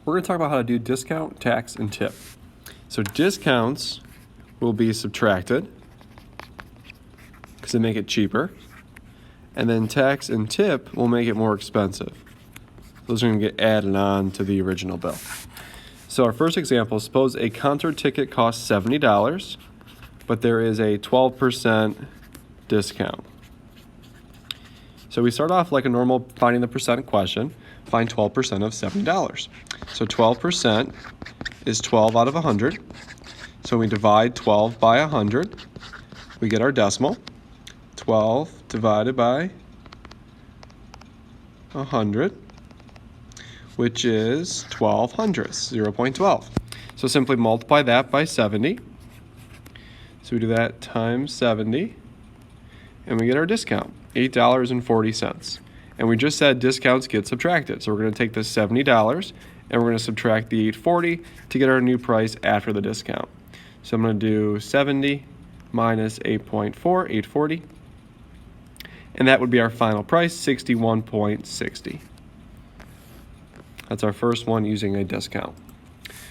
we're going to talk about how to do discount, tax, and tip. So discounts will be subtracted because they make it cheaper. And then tax and tip will make it more expensive. Those are going to get added on to the original bill. So our first example, suppose a concert ticket costs $70, but there is a 12% discount. So we start off like a normal finding the percent question. Find 12% of $70. So 12% is 12 out of 100. So we divide 12 by 100. We get our decimal. 12 divided by 100, which is 12 hundredths, 0.12. So simply multiply that by 70. So we do that times 70, and we get our discount, $8.40. And we just said discounts get subtracted. So we're going to take this $70 and we're going to subtract the $8.40 to get our new price after the discount. So I'm going to do 70 minus 8.4, $8.40. And that would be our final price, $61.60. That's our first one using a discount.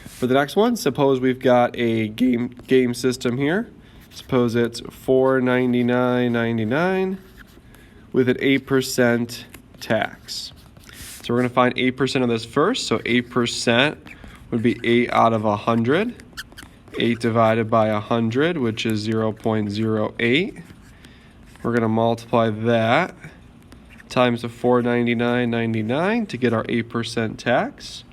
For the next one, suppose we've got a game system here. Suppose it's $499.99 with an 8% tax. So we're going to find 8% of this first. So 8% would be 8 out of 100. 8 divided by 100, which is 0.08. We're going to multiply that times the $499.99 to get our 8% tax.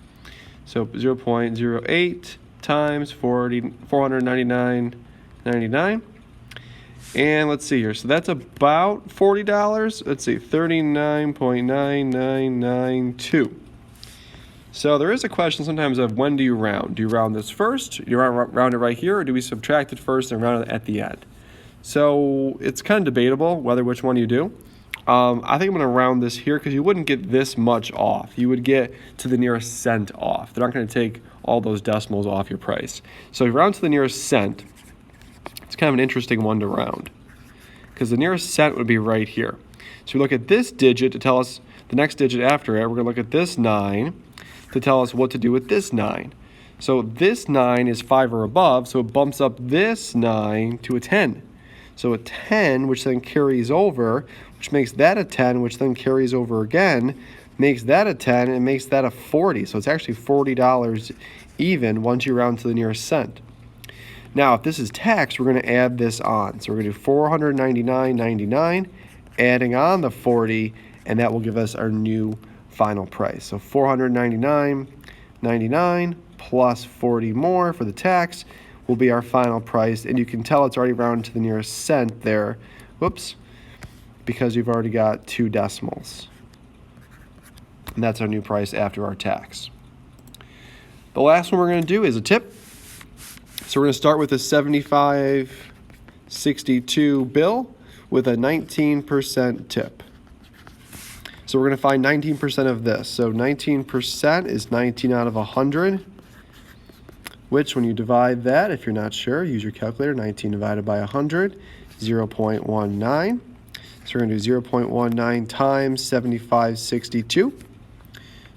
So 0.08 times $499.99. And let's see here. So that's about $40. Let's see, 39.9992. So there is a question sometimes of when do you round? Do you round this first? Do you round it right here, or do we subtract it first and round it at the end? So it's kind of debatable which one you do. I think I'm going to round this here because you wouldn't get this much off. You would get to the nearest cent off. They're not going to take all those decimals off your price. So if you round to the nearest cent, it's kind of an interesting one to round because the nearest cent would be right here. So we look at this digit to tell us the next digit after it. We're going to look at this 9 to tell us what to do with this 9. So this 9 is 5 or above, so it bumps up this 9 to a 10. So a 10, which then carries over, which makes that a 10, which then carries over again, makes that a 10, and makes that a 40. So it's actually $40 even once you round to the nearest cent. Now, if this is tax, we're going to add this on. So we're going to do $499.99, adding on the 40, and that will give us our new final price. So $499.99 plus 40 more for the tax will be our final price. And you can tell it's already rounded to the nearest cent there. Whoops. Because we've already got 2 decimals. And that's our new price after our tax. The last one we're going to do is a tip. So we're going to start with a $75.62 bill with a 19% tip. So we're going to find 19% of this. So 19% is 19 out of 100, which when you divide that, if you're not sure, use your calculator. 19 divided by 100, 0.19. So we're going to do 0.19 times 75.62.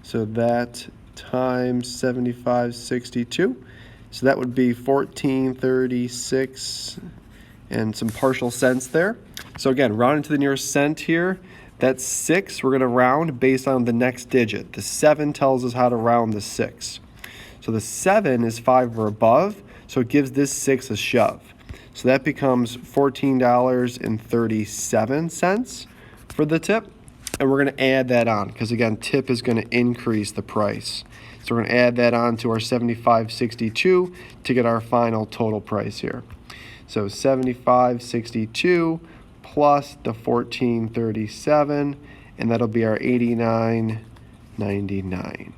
So that times 75.62. So that would be 14.36 and some partial cents there. So again, rounding to the nearest cent here. That's 6. We're going to round based on the next digit. The 7 tells us how to round the 6. So the 7 is 5 or above, so it gives this 6 a shove. So that becomes $14.37 for the tip. And we're going to add that on because, again, tip is going to increase the price. So we're going to add that on to our $75.62 to get our final total price here. So $75.62 plus the $14.37, and that'll be our $89.99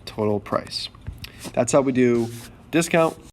total price. That's how we do discount,